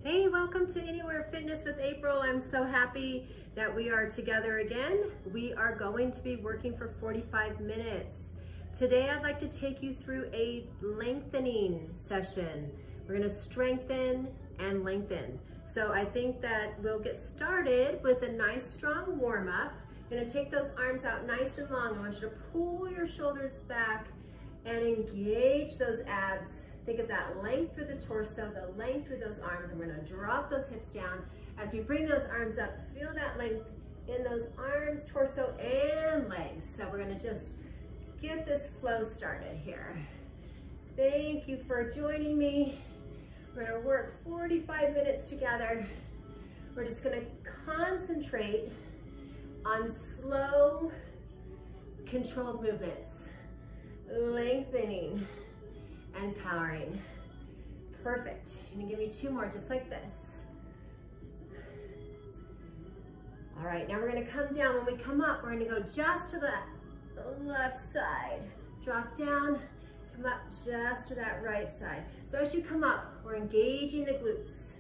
Hey, welcome to Anywhere Fitness with April. I'm so happy that we are together again. We are going to be working for 45 minutes. Today, I'd like to take you through a lengthening session. We're gonna strengthen and lengthen. So I think that we'll get started with a nice strong warm up. You're gonna take those arms out nice and long. I want you to pull your shoulders back and engage those abs. Think of that length through the torso, the length through those arms. And we're gonna drop those hips down. As we bring those arms up, feel that length in those arms, torso, and legs. So we're gonna just get this flow started here. Thank you for joining me. We're gonna work 45 minutes together. We're just gonna concentrate on slow, controlled movements, lengthening and powering. Perfect. You're gonna give me two more just like this. All right, now we're gonna come down. When we come up, we're gonna go just to the left side. Drop down, come up just to that right side. So as you come up, we're engaging the glutes.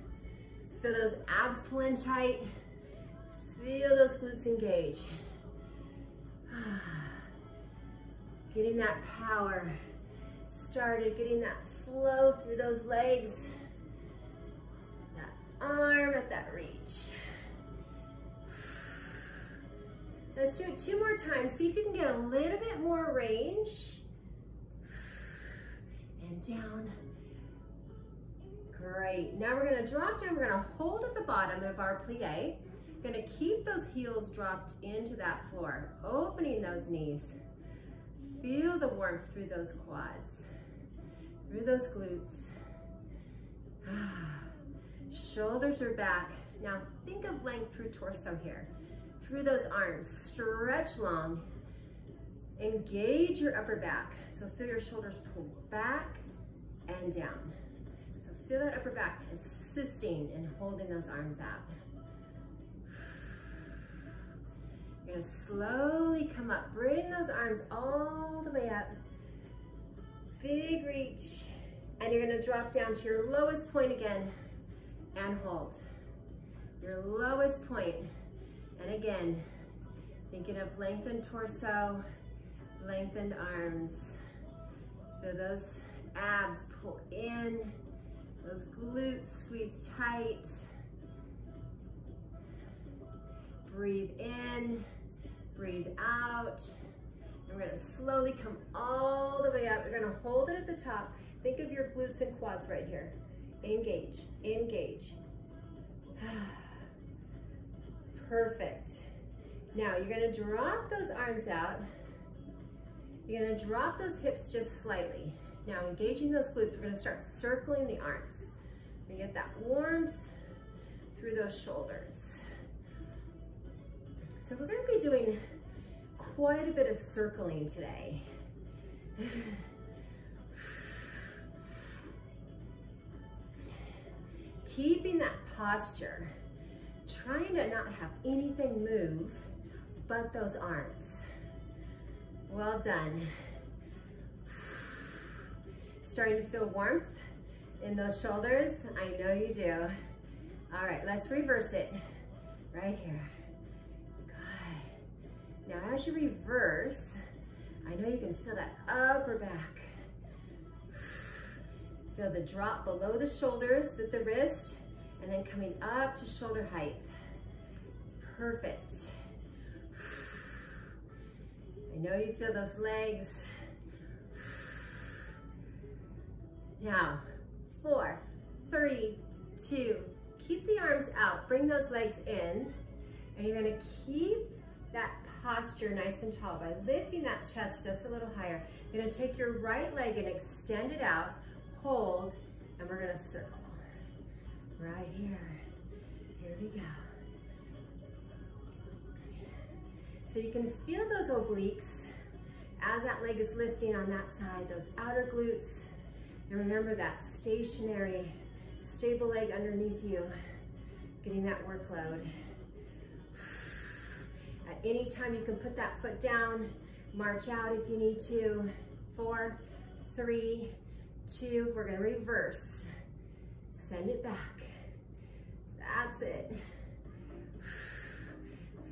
Feel those abs pull in tight. Feel those glutes engage. Getting that power started, getting that flow through those legs. That arm at that reach. Let's do it two more times. See if you can get a little bit more range. And down. Great. Now we're gonna drop down. We're gonna hold at the bottom of our plie. We're gonna keep those heels dropped into that floor, opening those knees. Feel the warmth through those quads, through those glutes. Shoulders are back. Now think of length through torso here. Through those arms, stretch long. Engage your upper back. So feel your shoulders pull back and down. So feel that upper back assisting and holding those arms out. You're gonna slowly come up, bring those arms all the way up. Big reach. And you're gonna drop down to your lowest point again and hold. Your lowest point. And again, thinking of lengthened torso, lengthened arms. Feel those abs pull in, those glutes squeeze tight. Breathe in, breathe out. And we're gonna slowly come all the way up. We're gonna hold it at the top. Think of your glutes and quads right here. Engage, engage. Perfect. Now you're gonna drop those arms out. You're gonna drop those hips just slightly. Now engaging those glutes, we're gonna start circling the arms. We get that warmth through those shoulders. So we're gonna be doing quite a bit of circling today. Keeping that posture. Trying to not have anything move but those arms. Well done. Starting to feel warmth in those shoulders? I know you do. All right, let's reverse it right here. Good. Now as you reverse, I know you can feel that upper back. Feel the drop below the shoulders with the wrist and then coming up to shoulder height. Perfect. I know you feel those legs. Now, 4, 3, 2, keep the arms out, bring those legs in, and you're gonna keep that posture nice and tall by lifting that chest just a little higher. You're gonna take your right leg and extend it out, hold, and we're gonna circle. Right here. Here we go. So you can feel those obliques as that leg is lifting on that side, those outer glutes. And remember that stationary, stable leg underneath you, getting that workload. At any time you can put that foot down, march out if you need to. 4, 3, 2, we're gonna reverse. Send it back. That's it.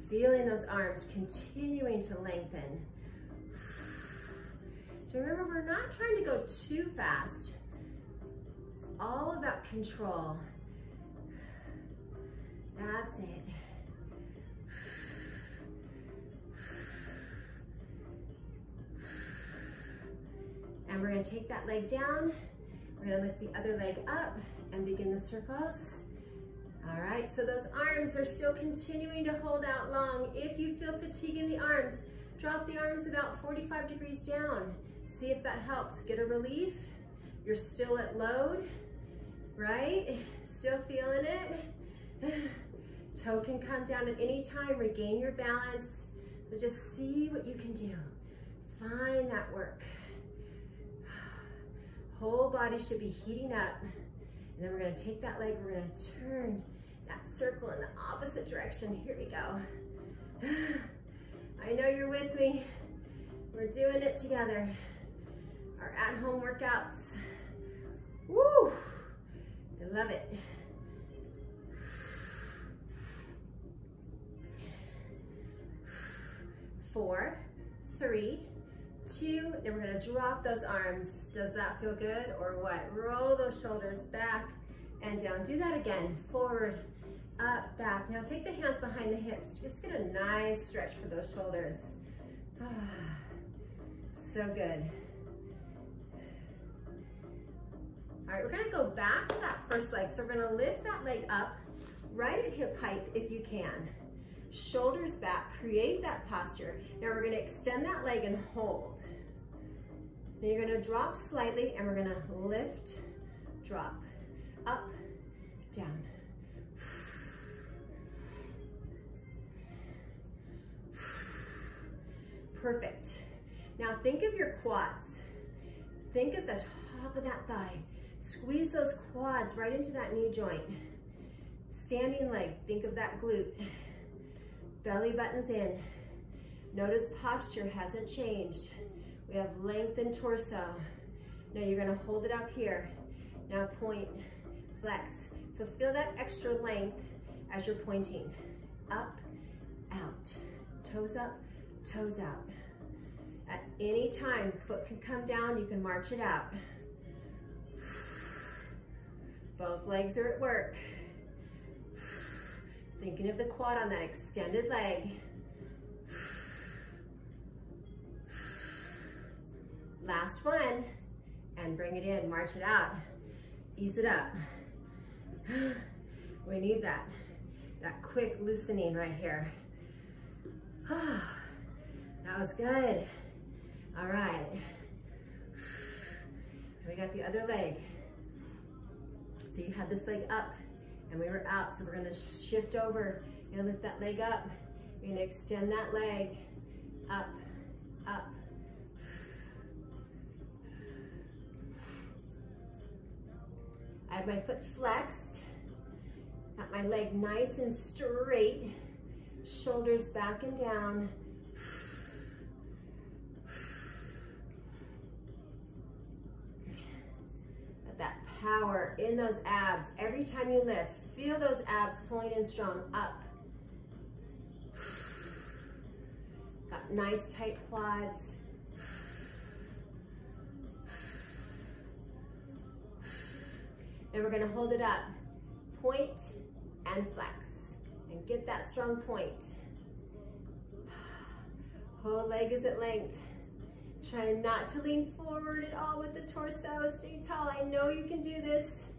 Feeling those arms continuing to lengthen. So remember, we're not trying to go too fast. It's all about control. That's it. And we're going to take that leg down. We're going to lift the other leg up and begin the circles. All right, so those arms are still continuing to hold out long. If you feel fatigue in the arms, drop the arms about 45 degrees down. See if that helps. Get a relief. You're still at load, right? Still feeling it. Toe can come down at any time. Regain your balance. So just see what you can do. Find that work. Whole body should be heating up. And then we're going to take that leg. We're going to turn that circle in the opposite direction. Here we go. I know you're with me. We're doing it together. Our at-home workouts. Woo! I love it. 4, 3, 2, and we're gonna drop those arms. Does that feel good or what? Roll those shoulders back and down. Do that again. Forward, up, back. Now take the hands behind the hips. Just get a nice stretch for those shoulders. So good. All right, we're gonna go back to that first leg. So we're gonna lift that leg up right at hip height if you can. Shoulders back, create that posture. Now we're gonna extend that leg and hold. Then you're gonna drop slightly and we're gonna lift, drop, up, down. Perfect. Now think of your quads. Think of the top of that thigh. Squeeze those quads right into that knee joint. Standing leg, think of that glute. Belly buttons in. Notice posture hasn't changed. We have lengthened torso. Now you're gonna hold it up here. Now point, flex. So feel that extra length as you're pointing. Up, out. Toes up, toes out. At any time, foot can come down, you can march it out. Both legs are at work. Thinking of the quad on that extended leg. Last one, and bring it in, march it out. Ease it up. We need that quick loosening right here. That was good. All right. We got the other leg. So you had this leg up and we were out. So we're gonna shift over. You're gonna lift that leg up. You're gonna extend that leg up, up. I have my foot flexed. Got my leg nice and straight. Shoulders back and down. That power in those abs. Every time you lift, feel those abs pulling in strong, up. Got nice tight quads. And we're gonna hold it up. Point and flex. And get that strong point. Whole leg is at length. Try not to lean forward at all with the torso. Stay tall. I know you can do this.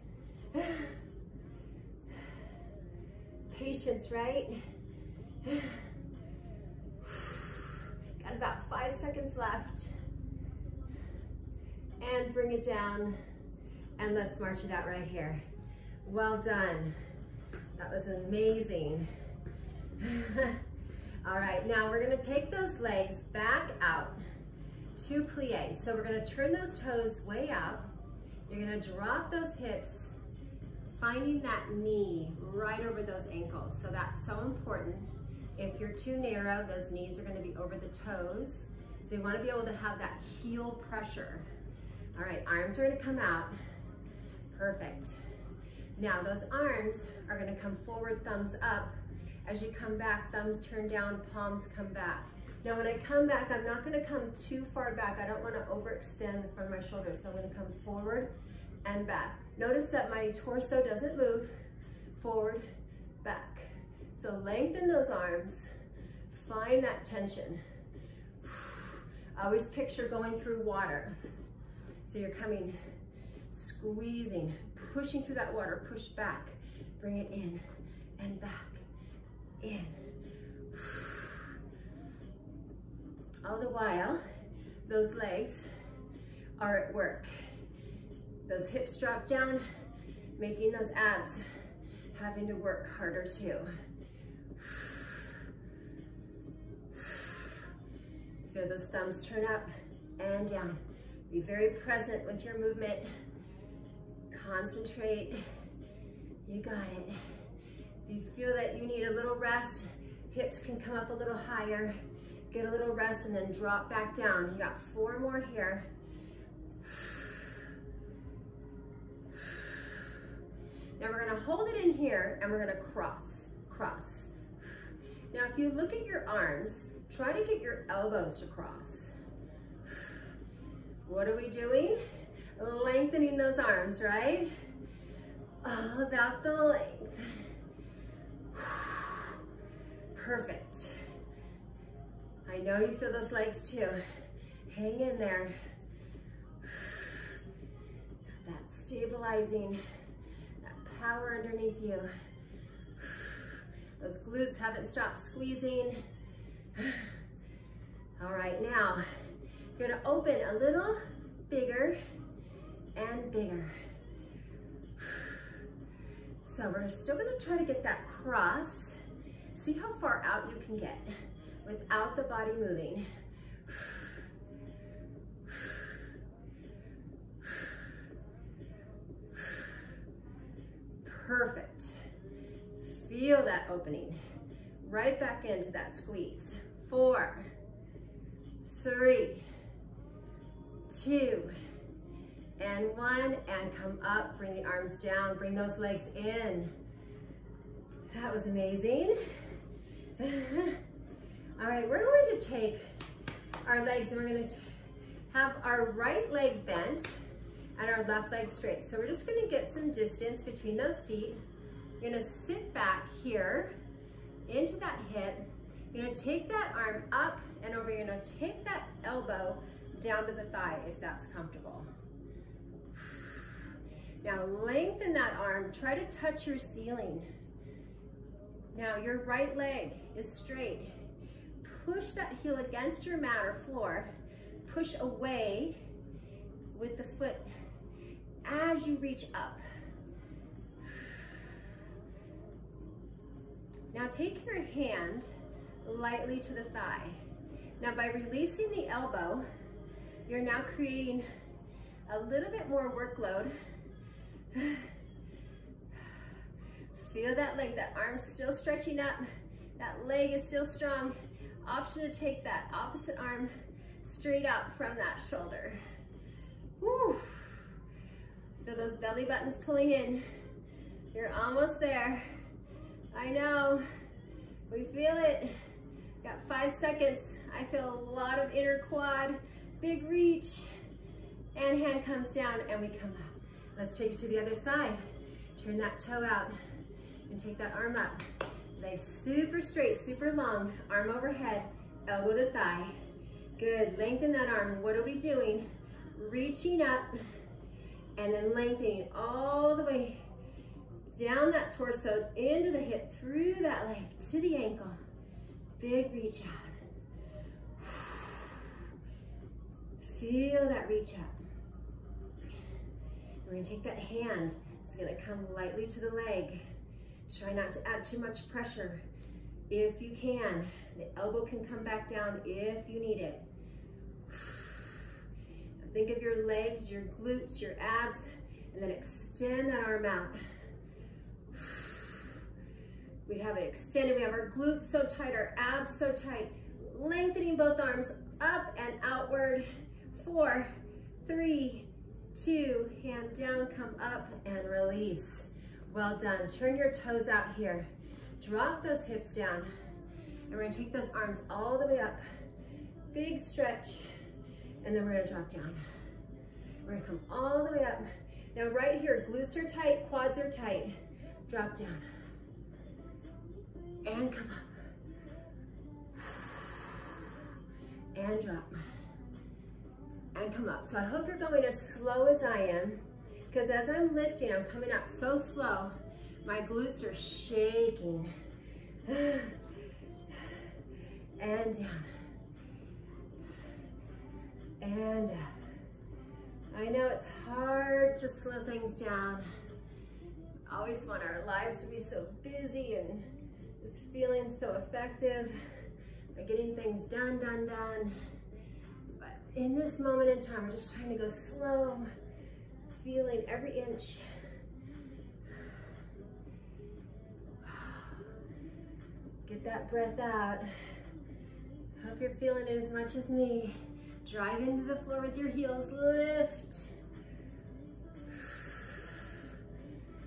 Patience, right? Got about 5 seconds left. And bring it down. And let's march it out right here. Well done. That was amazing. All right, now we're gonna take those legs back out to plie. So we're gonna turn those toes way out. You're gonna drop those hips, finding that knee right over those ankles. So that's so important. If you're too narrow, those knees are gonna be over the toes. So you wanna be able to have that heel pressure. All right, arms are gonna come out. Perfect. Now those arms are gonna come forward, thumbs up. As you come back, thumbs turn down, palms come back. Now when I come back, I'm not gonna come too far back. I don't wanna overextend the front of my shoulders. So I'm gonna come forward and back. Notice that my torso doesn't move. Forward, back. So lengthen those arms, find that tension. I always picture going through water. So you're coming, squeezing, pushing through that water, push back, bring it in and back, in. All the while, those legs are at work. Those hips drop down, making those abs having to work harder too. Feel those thumbs turn up and down. Be very present with your movement. Concentrate. You got it. If you feel that you need a little rest, hips can come up a little higher. Get a little rest and then drop back down. You got 4 more here. Now we're gonna hold it in here and we're gonna cross, cross. Now if you look at your arms, try to get your elbows to cross. What are we doing? Lengthening those arms, right? All about the length. Perfect. I know you feel those legs too. Hang in there. That's stabilizing, that power underneath you. Those glutes haven't stopped squeezing. All right, now you're gonna open a little bigger and bigger. So we're still gonna try to get that cross. See how far out you can get without the body moving. Perfect. Feel that opening. Right back into that squeeze. 4, 3, 2, and 1, and come up. Bring the arms down, bring those legs in. That was amazing. All right, we're going to take our legs and we're going to have our right leg bent and our left leg straight. So we're just going to get some distance between those feet. You're going to sit back here into that hip. You're going to take that arm up and over. You're going to take that elbow down to the thigh if that's comfortable. Now lengthen that arm. Try to touch your ceiling. Now your right leg is straight. Push that heel against your mat or floor. Push away with the foot as you reach up. Now take your hand lightly to the thigh. Now by releasing the elbow, you're now creating a little bit more workload. Feel that leg, that arm's still stretching up. That leg is still strong. Option to take that opposite arm straight out from that shoulder. Woo. Feel those belly buttons pulling in. You're almost there. I know, we feel it. Got 5 seconds. I feel a lot of inner quad, big reach, and hand comes down and we come up. Let's take it to the other side. Turn that toe out and take that arm up. Legs super straight, super long, arm overhead, elbow to thigh. Good, lengthen that arm. What are we doing? Reaching up and then lengthening all the way down that torso, into the hip, through that leg, to the ankle. Big reach out. Feel that reach up. We're gonna take that hand. It's gonna come lightly to the leg. Try not to add too much pressure if you can. The elbow can come back down if you need it. Think of your legs, your glutes, your abs, and then extend that arm out. We have it extended, we have our glutes so tight, our abs so tight. Lengthening both arms up and outward. 4, 3, 2, hand down, come up and release. Well done. Turn your toes out here. Drop those hips down. And we're gonna take those arms all the way up. Big stretch. And then we're gonna drop down. We're gonna come all the way up. Now right here, glutes are tight, quads are tight. Drop down. And come up. And drop. And come up. So I hope you're going as slow as I am, because as I'm lifting, I'm coming up so slow, my glutes are shaking. And down. And up. I know it's hard to slow things down. I always want our lives to be so busy and just feeling so effective by getting things done. But in this moment in time, we're just trying to go slow, feeling every inch. Get that breath out. Hope you're feeling it as much as me. Drive into the floor with your heels, lift.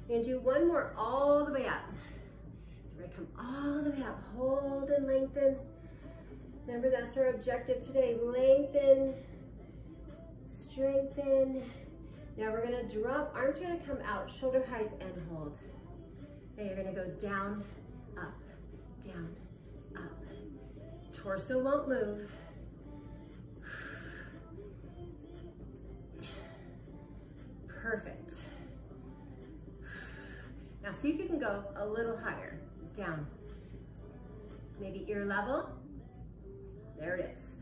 You're gonna do one more all the way up. We're gonna come all the way up, hold and lengthen. Remember, that's our objective today. Lengthen, strengthen. Now we're gonna drop, arms are gonna come out, shoulder height and hold. Now you're gonna go down, up, down, up. Torso won't move. Perfect. Now see if you can go a little higher, down. Maybe ear level. There it is.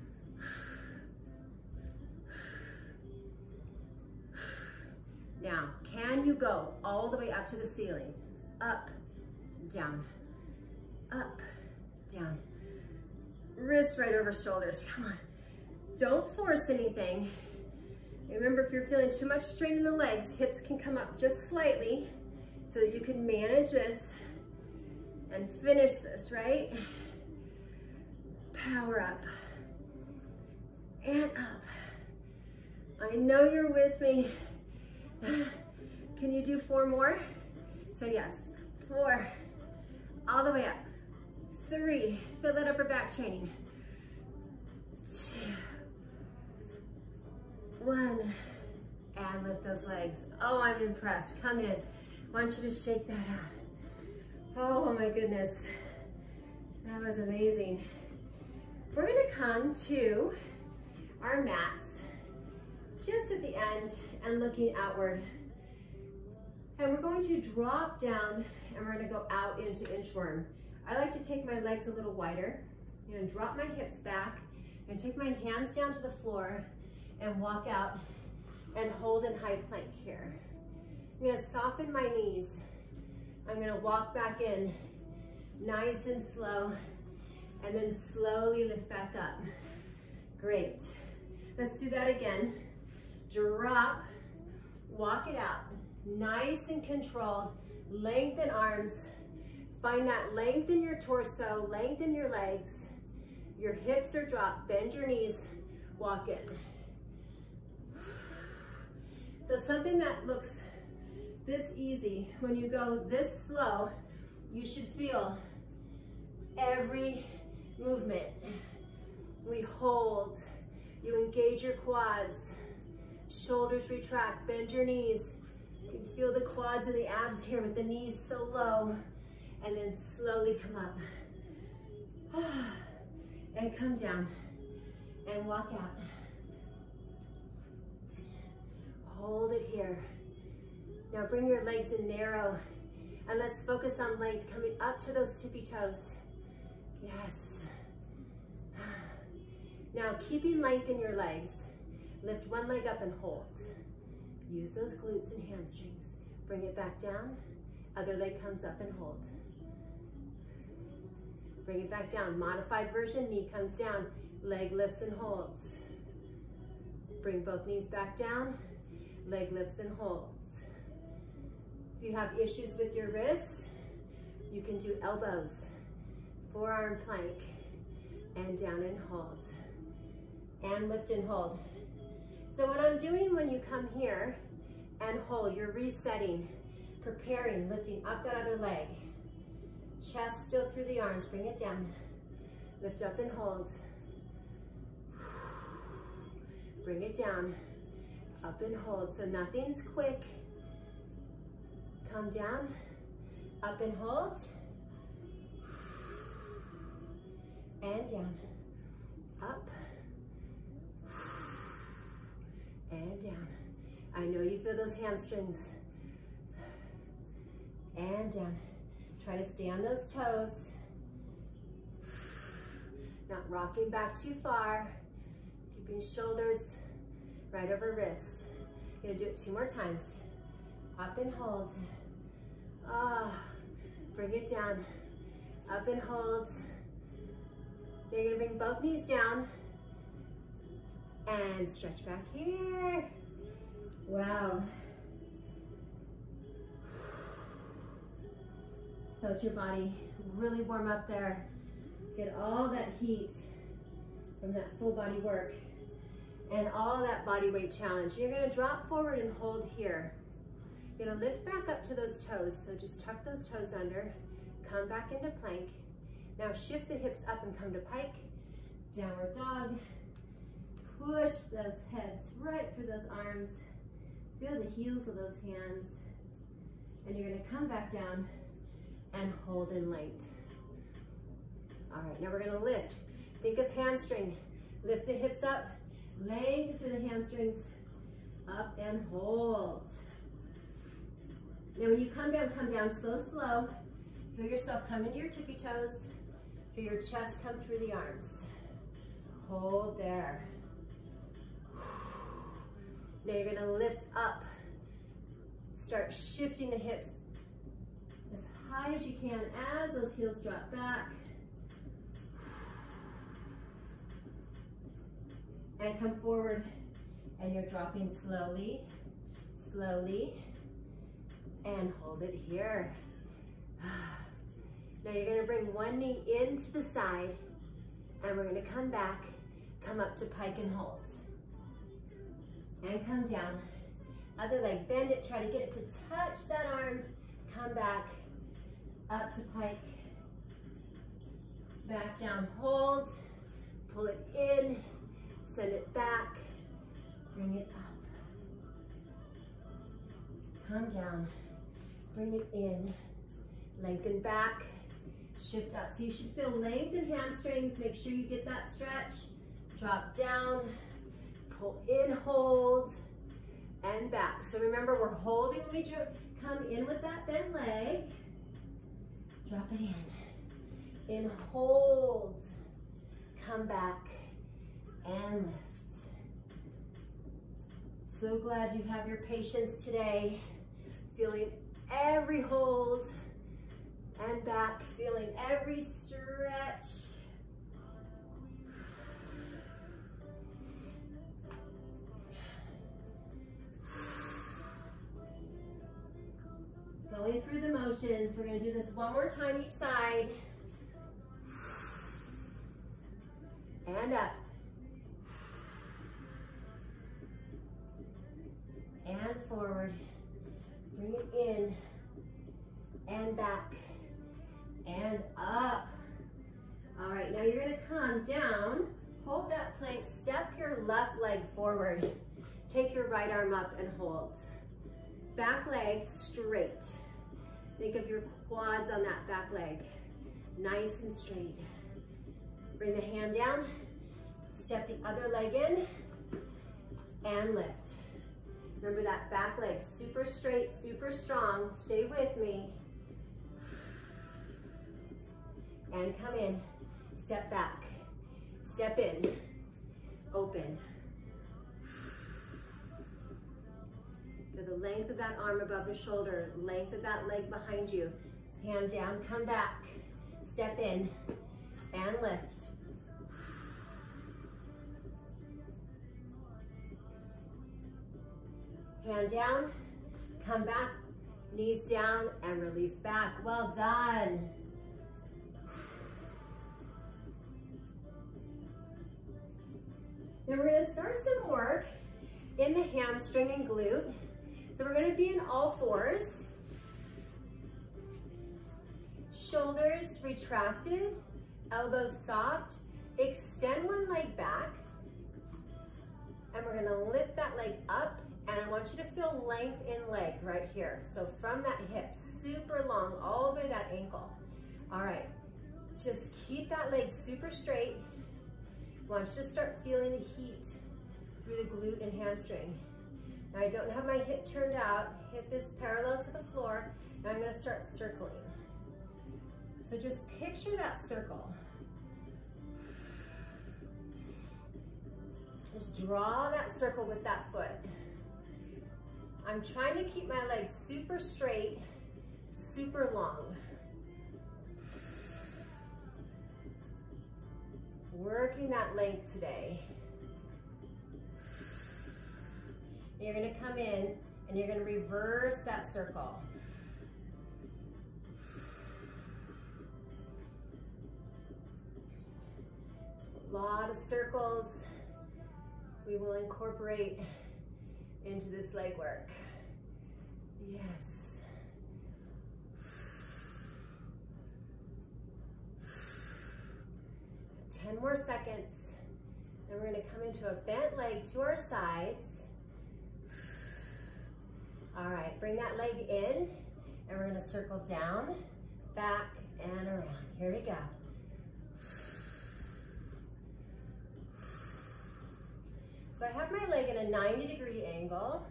Now, can you go all the way up to the ceiling? Up, down, up, down. Wrist right over shoulders, come on. Don't force anything. Remember, if you're feeling too much strain in the legs, hips can come up just slightly so that you can manage this and finish this, right? Power up and up. I know you're with me. Can you do 4 more? So yes, 4, all the way up. 3, feel that upper back training. 2, 1, and lift those legs. Oh, I'm impressed. Come in. I want you to shake that out. Oh my goodness. That was amazing. We're gonna come to our mats just at the end and looking outward. And we're going to drop down and we're gonna go out into inchworm. I like to take my legs a little wider. I'm gonna drop my hips back and take my hands down to the floor and walk out and hold in high plank here. I'm gonna soften my knees. I'm gonna walk back in nice and slow and then slowly lift back up. Great. Let's do that again. Drop, walk it out. Nice and controlled. Lengthen arms. Find that length in your torso, lengthen your legs. Your hips are dropped, bend your knees, walk in. So something that looks this easy, when you go this slow, you should feel every movement. We hold, you engage your quads, shoulders retract, bend your knees. You can feel the quads and the abs here with the knees so low, and then slowly come up. And come down and walk out. Hold it here. Now bring your legs in narrow and let's focus on length, coming up to those tippy toes. Yes. Now keeping length in your legs, lift one leg up and hold. Use those glutes and hamstrings. Bring it back down, other leg comes up and hold. Bring it back down, modified version, knee comes down, leg lifts and holds. Bring both knees back down, leg lifts and holds. If you have issues with your wrists, you can do elbows, forearm plank, and down and hold. And lift and hold. So what I'm doing when you come here and hold, you're resetting. Preparing, lifting up that other leg. Chest still through the arms, bring it down. Lift up and hold. Bring it down, up and hold. So nothing's quick. Come down, up and hold. And down, up, and down. I know you feel those hamstrings. And down. Try to stay on those toes. Not rocking back too far. Keeping shoulders right over wrists. You're gonna do it 2 more times. Up and hold. Bring it down. Up and hold. You're gonna bring both knees down and stretch back here. Wow. Felt your body really warm up there. Get all that heat from that full body work and all that body weight challenge. You're gonna drop forward and hold here. You're gonna lift back up to those toes. So just tuck those toes under, come back into plank. Now shift the hips up and come to pike, downward dog. Push those heads right through those arms. Feel the heels of those hands. And you're gonna come back down and hold in length. All right, now we're gonna lift. Think of hamstring. Lift the hips up, lengthen through the hamstrings, up and hold. Now when you come down slow. Feel yourself come into your tippy toes. Feel your chest come through the arms. Hold there. Now you're gonna lift up. Start shifting the hips as high as you can as those heels drop back. And come forward, and you're dropping slowly, slowly, and hold it here. Now you're gonna bring one knee into the side, and we're gonna come back, come up to pike and hold. And come down. Other leg, bend it, try to get it to touch that arm. Come back, up to pike. Back down, hold. Pull it in, send it back, bring it up. Come down, bring it in, lengthen back, shift up. So you should feel length in hamstrings. Make sure you get that stretch. Drop down, pull in, hold, and back. So remember, we're holding when we come in with that bent leg. Drop it in, hold, come back, and lift. So glad you have your patience today. Feeling every hold, and back, feeling every stretch. Going through the motions. We're going to do this one more time each side. And up. And forward. Bring it in. And back. And up. All right, now you're going to come down. Hold that plank. Step your left leg forward. Take your right arm up and hold. Back leg straight. Think of your quads on that back leg. Nice and straight. Bring the hand down. Step the other leg in. And lift. Remember that back leg, super straight, super strong. Stay with me. And come in. Step back. Step in. Open. The length of that arm above the shoulder, length of that leg behind you. Hand down, come back. Step in and lift. Hand down, come back, knees down and release back. Well done. Now we're going to start some work in the hamstring and glute. So we're going to be in all fours. Shoulders retracted, elbows soft. Extend one leg back. And we're gonna lift that leg up, and I want you to feel length in leg right here. So from that hip, super long, all the way to that ankle. All right, just keep that leg super straight. I want you to start feeling the heat through the glute and hamstring. Now I don't have my hip turned out, hip is parallel to the floor, and I'm gonna start circling. So just picture that circle. Just draw that circle with that foot. I'm trying to keep my legs super straight, super long. Working that length today. You're gonna come in and you're gonna reverse that circle. A lot of circles we will incorporate into this leg work. Yes. 10 more seconds. And we're gonna come into a bent leg to our sides. All right, bring that leg in, and we're gonna circle down, back, and around. Here we go. So I have my leg in a 90-degree angle,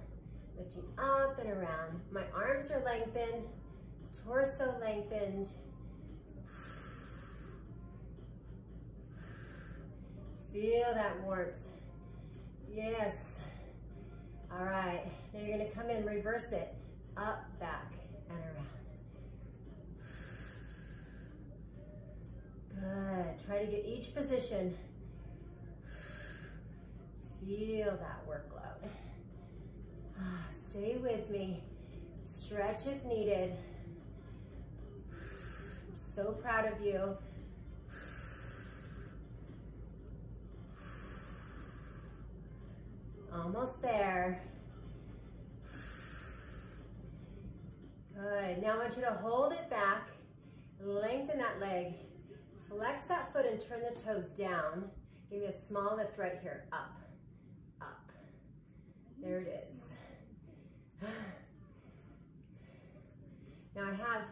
lifting up and around. My arms are lengthened, torso lengthened. Feel that warmth. Yes. All right, now you're gonna come in, reverse it, up, back, and around. Good, try to get each position. Feel that workload. Stay with me. Stretch if needed. I'm so proud of you. Almost there. Good. Now I want you to hold it back, lengthen that leg, flex that foot and turn the toes down. Give me a small lift right here, up. Up. There it is. Now I have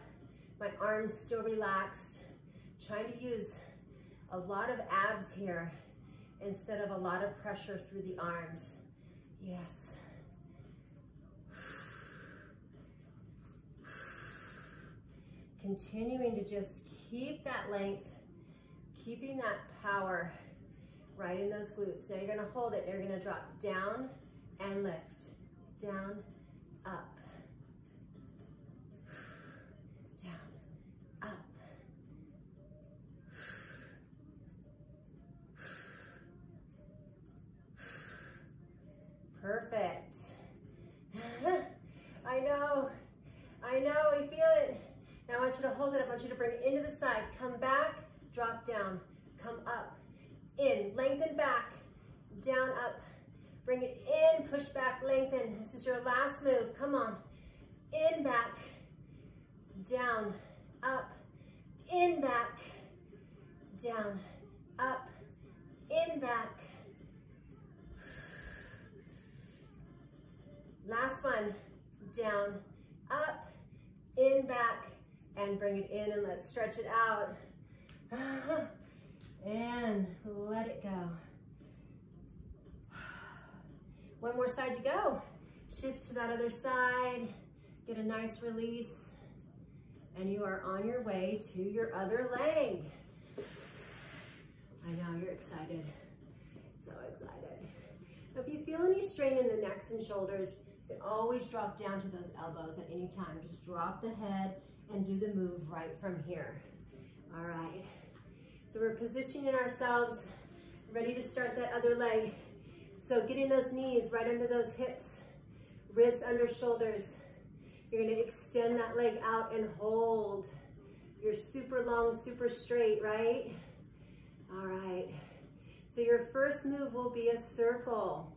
my arms still relaxed, trying to use a lot of abs here instead of a lot of pressure through the arms. Yes. Continuing to just keep that length, keeping that power right in those glutes. Now you're gonna hold it, you're gonna drop down and lift, down, up, down, up. Perfect. I know, I feel it. Now I want you to hold it, I want you to bring it into the side, come back, drop down, come up, in, lengthen back, down, up, bring it in, push back, lengthen. This is your last move, come on. In, back, down, up, in, back, down, up, in, back. Last one, down, up, in, back, and bring it in, and let's stretch it out. And let it go. One more side to go. Shift to that other side, get a nice release, and you are on your way to your other leg. I know, you're excited. So excited. Now, if you feel any strain in the necks and shoulders, you can always drop down to those elbows at any time. Just drop the head and do the move right from here. All right. So we're positioning ourselves, ready to start that other leg. So getting those knees right under those hips, wrists under shoulders. You're gonna extend that leg out and hold. You're super long, super straight, right? All right. So your first move will be a circle.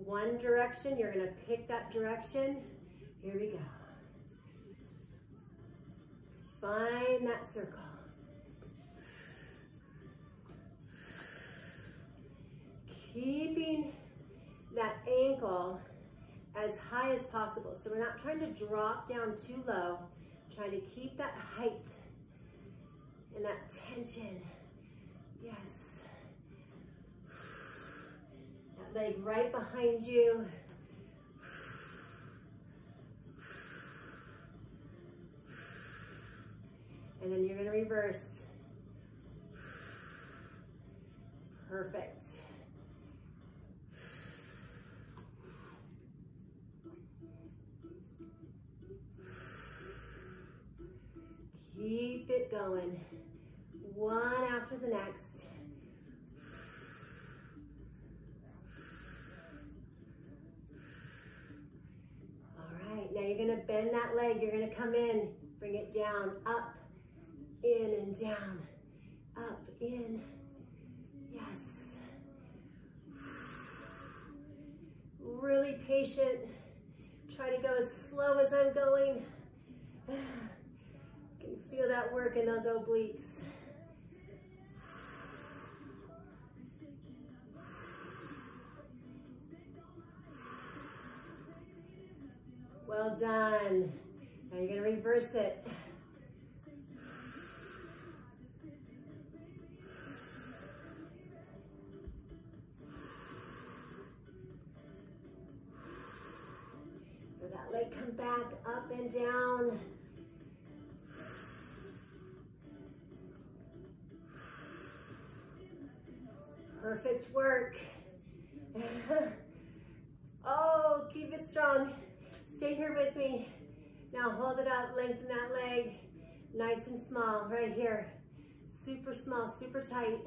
One direction, you're gonna pick that direction. Here we go. Find that circle. Keeping that ankle as high as possible. So we're not trying to drop down too low, trying to keep that height and that tension. Yes. That leg right behind you. And then you're going to reverse. Perfect. Keep it going. One after the next. All right, now you're going to bend that leg. You're going to come in, bring it down, up, in and down, up, in. Yes. Really patient. Try to go as slow as I'm going. Can feel that work in those obliques. Well done. Now you're going to reverse it. Let that leg come back, up and down. Perfect work. Oh, keep it strong. Stay here with me. Now hold it up, lengthen that leg. Nice and small, right here. Super small, super tight.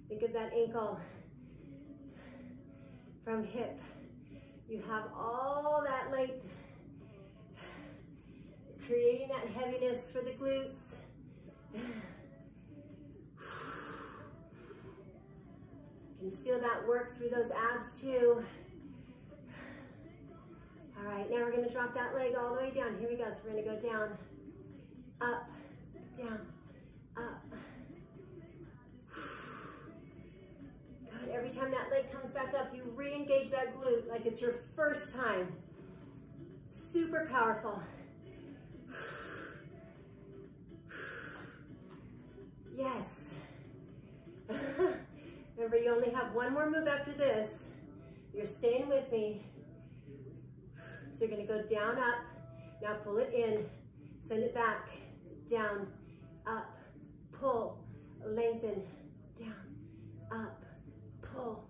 Think of that ankle from hip. You have all that length, creating that heaviness for the glutes. You can feel that work through those abs too. All right, now we're gonna drop that leg all the way down. Here we go, so we're gonna go down, up, down, up. Good, every time that leg comes back up, you re-engage that glute like it's your first time. Super powerful. Yes. Remember, you only have one more move after this. You're staying with me. So you're gonna go down, up. Now pull it in, send it back, down, up, pull, lengthen, down, up, pull,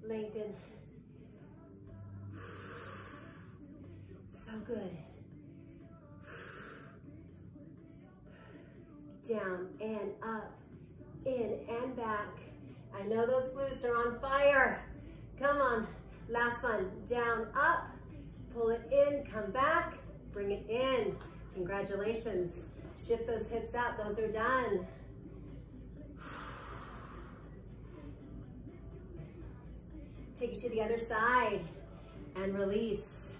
lengthen. So good. Down and up, in and back. I know those glutes are on fire. Come on, last one. Down, up, pull it in, come back, bring it in. Congratulations. Shift those hips out, those are done. Take it to the other side and release.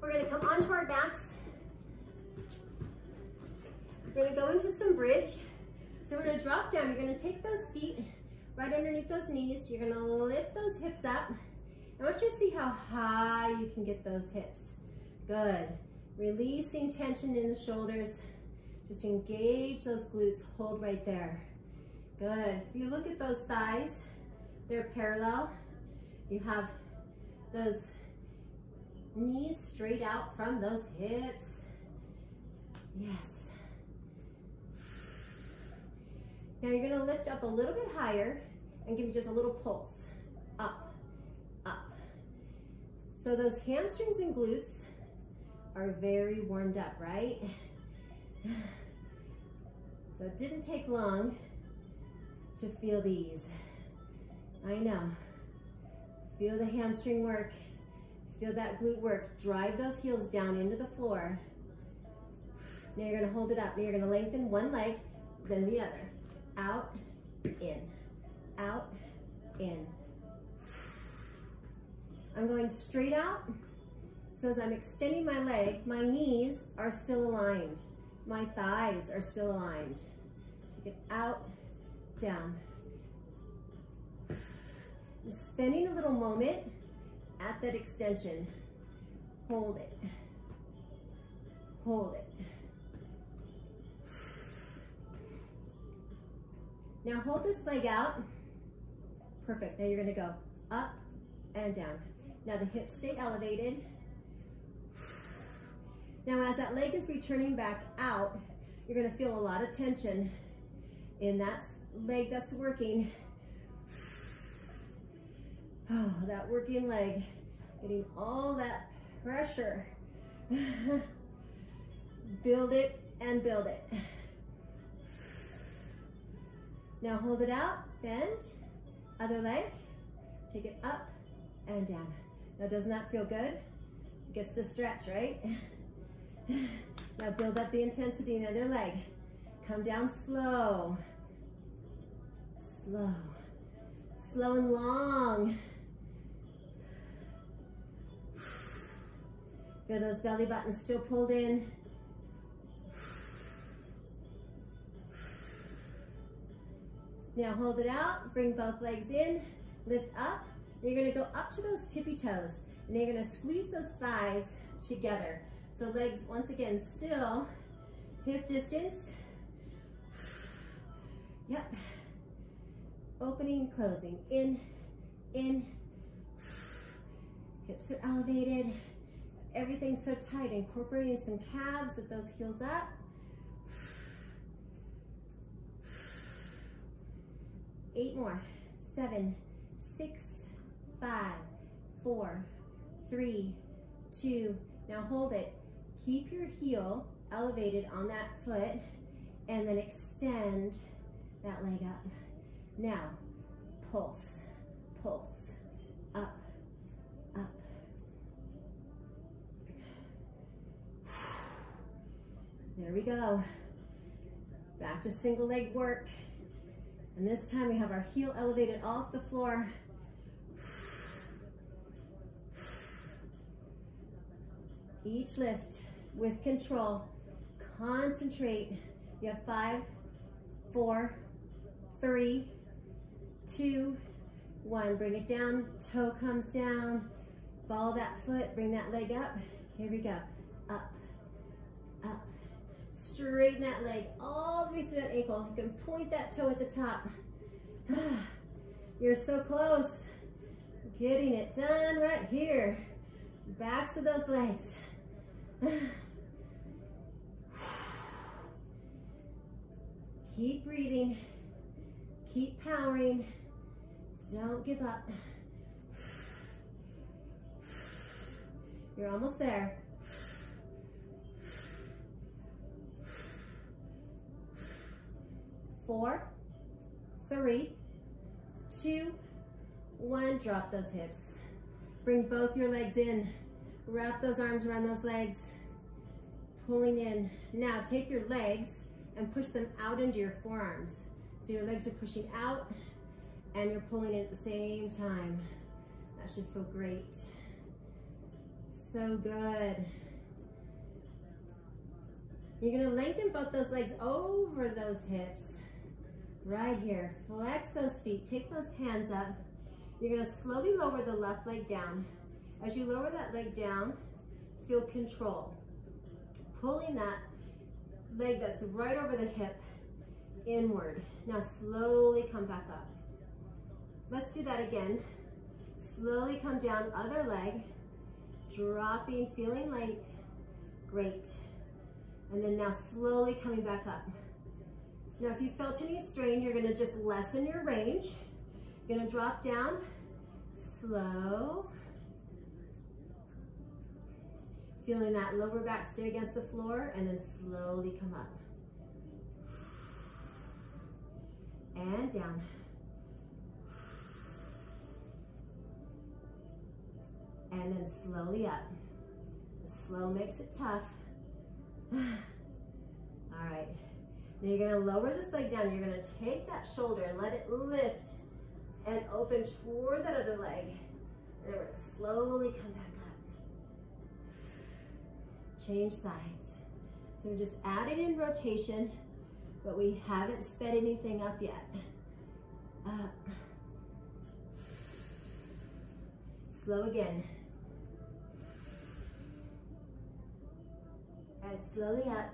We're gonna come onto our backs. We're gonna go into some bridge. So we're gonna drop down. You're gonna take those feet right underneath those knees. You're gonna lift those hips up. I want you to see how high you can get those hips. Good. Releasing tension in the shoulders. Just engage those glutes. Hold right there. Good. If you look at those thighs, they're parallel. You have those knees straight out from those hips. Yes. Now you're gonna lift up a little bit higher and give you just a little pulse. Up, up. So those hamstrings and glutes are very warmed up, right? So it didn't take long to feel these. I know. Feel the hamstring work. Feel that glute work. Drive those heels down into the floor. Now you're gonna hold it up. Now you're gonna lengthen one leg, then the other. Out, in, out, in. I'm going straight out. So as I'm extending my leg, my knees are still aligned. My thighs are still aligned. Take it out, down. I'm spending a little moment at that extension. Hold it. Hold it. Now hold this leg out. Perfect. Now you're going to go up and down. Now the hips stay elevated. Now as that leg is returning back out, you're going to feel a lot of tension in that leg that's working. Oh, that working leg, getting all that pressure. Build it and build it. Now hold it out, bend, other leg, take it up and down. Now doesn't that feel good? It gets to stretch, right? Now build up the intensity in the other leg. Come down slow. Slow. Slow and long. Feel those belly buttons still pulled in. Now hold it out, bring both legs in, lift up. You're gonna go up to those tippy toes, and you're gonna squeeze those thighs together. So legs, once again, still, hip distance. Yep. Opening, closing, in. Hips are elevated. Everything's so tight, incorporating some calves with those heels up. Eight more. 7, 6, 5, 4, 3, 2. Now hold it. Keep your heel elevated on that foot and then extend that leg up. Now, pulse, pulse, up, up. There we go. Back to single leg work. And this time we have our heel elevated off the floor. Each lift with control. Concentrate. You have 5, 4, 3, 2, 1. Bring it down. Toe comes down. Ball that foot. Bring that leg up. Here we go. Up, up. Straighten that leg all the way through that ankle. You can point that toe at the top. You're so close. Getting it done right here. Backs of those legs. Keep breathing. Keep powering. Don't give up. You're almost there. 4, 3, 2, 1. Drop those hips. Bring both your legs in. Wrap those arms around those legs. Pulling in. Now take your legs and push them out into your forearms. So your legs are pushing out and you're pulling in at the same time. That should feel great. So good. You're gonna lengthen both those legs over those hips. Right here, flex those feet, take those hands up. You're gonna slowly lower the left leg down. As you lower that leg down, feel control. Pulling that leg that's right over the hip inward. Now slowly come back up. Let's do that again. Slowly come down, other leg, dropping, feeling length, great. And then now slowly coming back up. Now if you felt any strain, you're gonna just lessen your range. You're gonna drop down, slow. Feeling that lower back stay against the floor and then slowly come up. And down. And then slowly up. Slow makes it tough. All right. Now you're gonna lower this leg down. You're gonna take that shoulder and let it lift and open toward that other leg. And we're gonna slowly come back up. Change sides. So we're just adding in rotation, but we haven't sped anything up yet. Up. Slow again. And slowly up.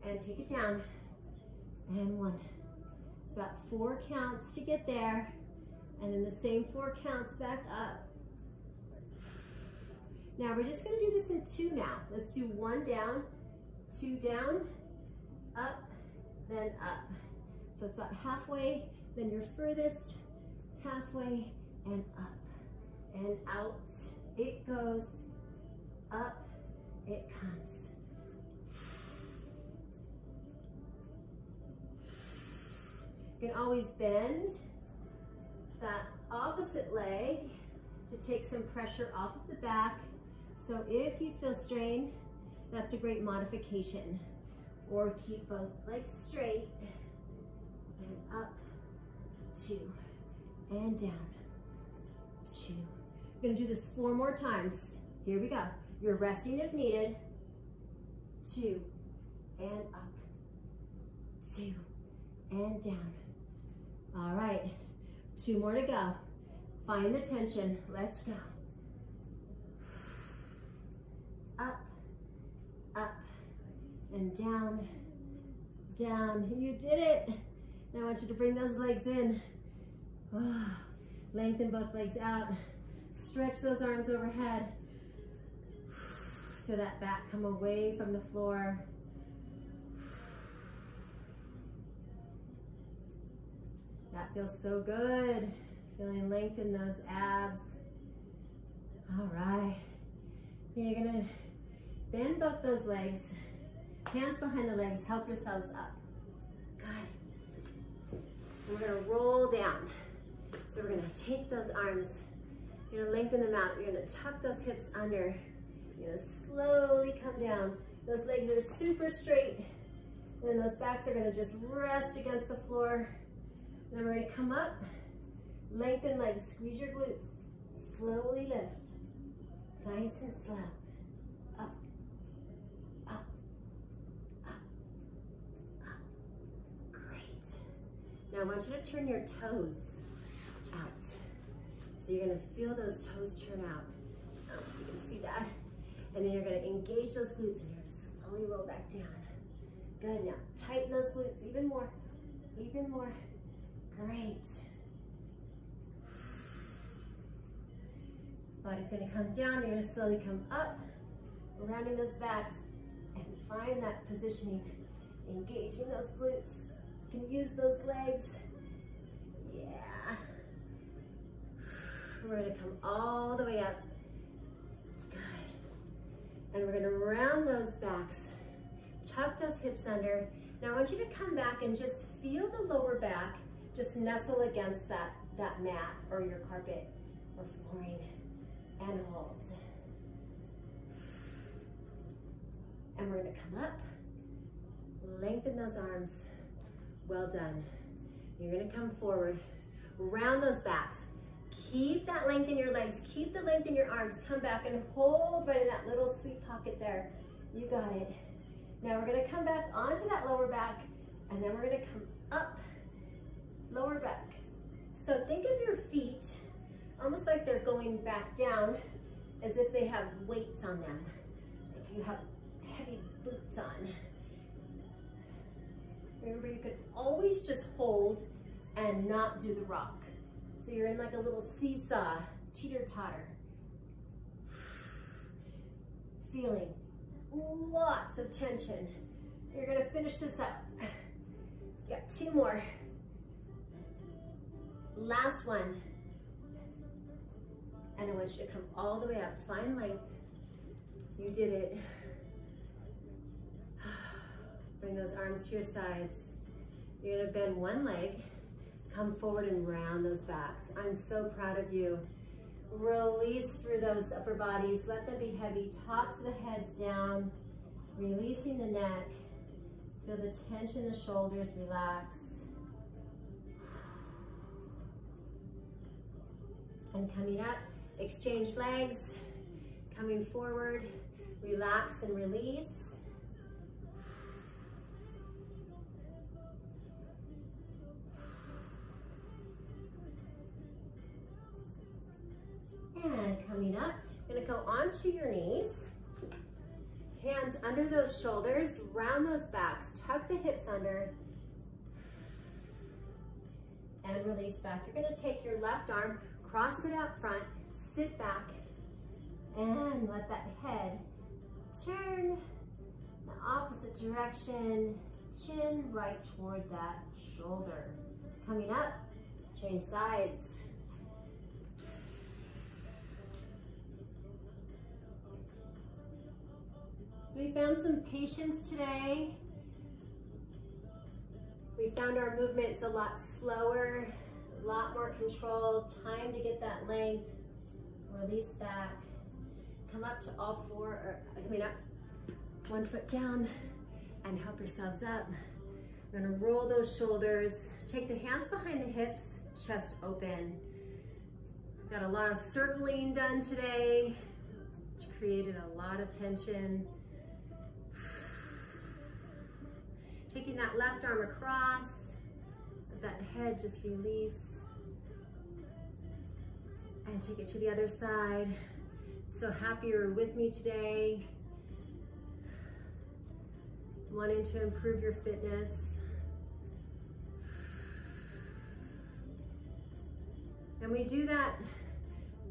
And take it down. And 1. It's about 4 counts to get there. And then the same 4 counts back up. Now we're just gonna do this in 2 now. Let's do 1 down, 2 down, up, then up. So it's about halfway, then your furthest, halfway, and up, and out. It goes, up, it comes. You can always bend that opposite leg to take some pressure off of the back. So if you feel strain, that's a great modification. Or keep both legs straight, and up, 2, and down, 2. We're gonna do this 4 more times. Here we go. You're resting if needed. 2, and up, 2, and down. All right, 2 more to go. Find the tension, let's go. Up, up, and down, down. You did it. Now I want you to bring those legs in. Oh, lengthen both legs out. Stretch those arms overhead. Feel that back come away from the floor. That feels so good. Feeling lengthen those abs. All right. You're gonna bend both those legs. Hands behind the legs, help yourselves up. Good. And we're gonna roll down. So we're gonna take those arms, you're gonna lengthen them out. You're gonna tuck those hips under. You're gonna slowly come down. Those legs are super straight. And then those backs are gonna just rest against the floor. And then we're gonna come up, lengthen legs, squeeze your glutes, slowly lift. Nice and slow. Up, up, up, up. Great. Now I want you to turn your toes out. So you're gonna feel those toes turn out. Oh, you can see that. And then you're gonna engage those glutes and you're gonna slowly roll back down. Good, now tighten those glutes even more, even more. Great. Body's gonna come down, you're gonna slowly come up, rounding those backs, and find that positioning, engaging those glutes. You can use those legs. Yeah. We're gonna come all the way up. Good. And we're gonna round those backs, tuck those hips under. Now I want you to come back and just feel the lower back, just nestle against that mat or your carpet or flooring. And hold. And we're gonna come up, lengthen those arms. Well done. You're gonna come forward, round those backs. Keep that length in your legs, keep the length in your arms. Come back and hold right in that little sweet pocket there. You got it. Now we're gonna come back onto that lower back, and then we're gonna come up, lower back. So think of your feet almost like they're going back down, as if they have weights on them. Like you have heavy boots on. Remember, you could always just hold and not do the rock. So you're in like a little seesaw, teeter-totter. Feeling lots of tension. You're gonna finish this up. Got 2 more. Last one. And I want you to come all the way up. Find length. You did it. Bring those arms to your sides. You're gonna bend one leg, come forward and round those backs. I'm so proud of you. Release through those upper bodies. Let them be heavy. Tops of the heads down. Releasing the neck. Feel the tension in the shoulders relax. And coming up, exchange legs, coming forward, relax and release. And coming up, you're gonna go onto your knees, hands under those shoulders, round those backs, tuck the hips under, and release back. You're gonna take your left arm, cross it out front, sit back, and let that head turn the opposite direction, chin right toward that shoulder. Coming up, change sides. So we found some patience today. We found our movements a lot slower, a lot more controlled, time to get that length, release back, come up to all four, or coming up, one foot down, and help yourselves up. We're gonna roll those shoulders, take the hands behind the hips, chest open. We've got a lot of circling done today, which created a lot of tension. Taking that left arm across, let that head just release. And take it to the other side. So happy you're with me today. Wanting to improve your fitness. And we do that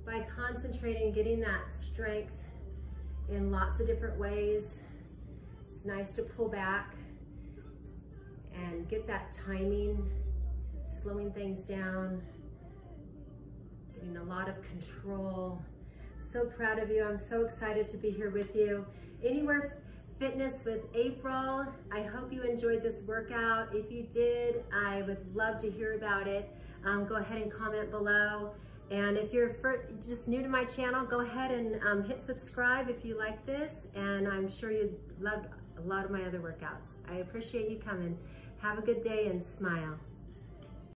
by concentrating, getting that strength in lots of different ways. It's nice to pull back and get that timing, slowing things down, getting a lot of control. So proud of you. I'm so excited to be here with you. Anywhere Fitness with April. I hope you enjoyed this workout. If you did, I would love to hear about it. Go ahead and comment below. And if you're just new to my channel, go ahead and hit subscribe if you like this. And I'm sure you loved a lot of my other workouts. I appreciate you coming. Have a good day and smile.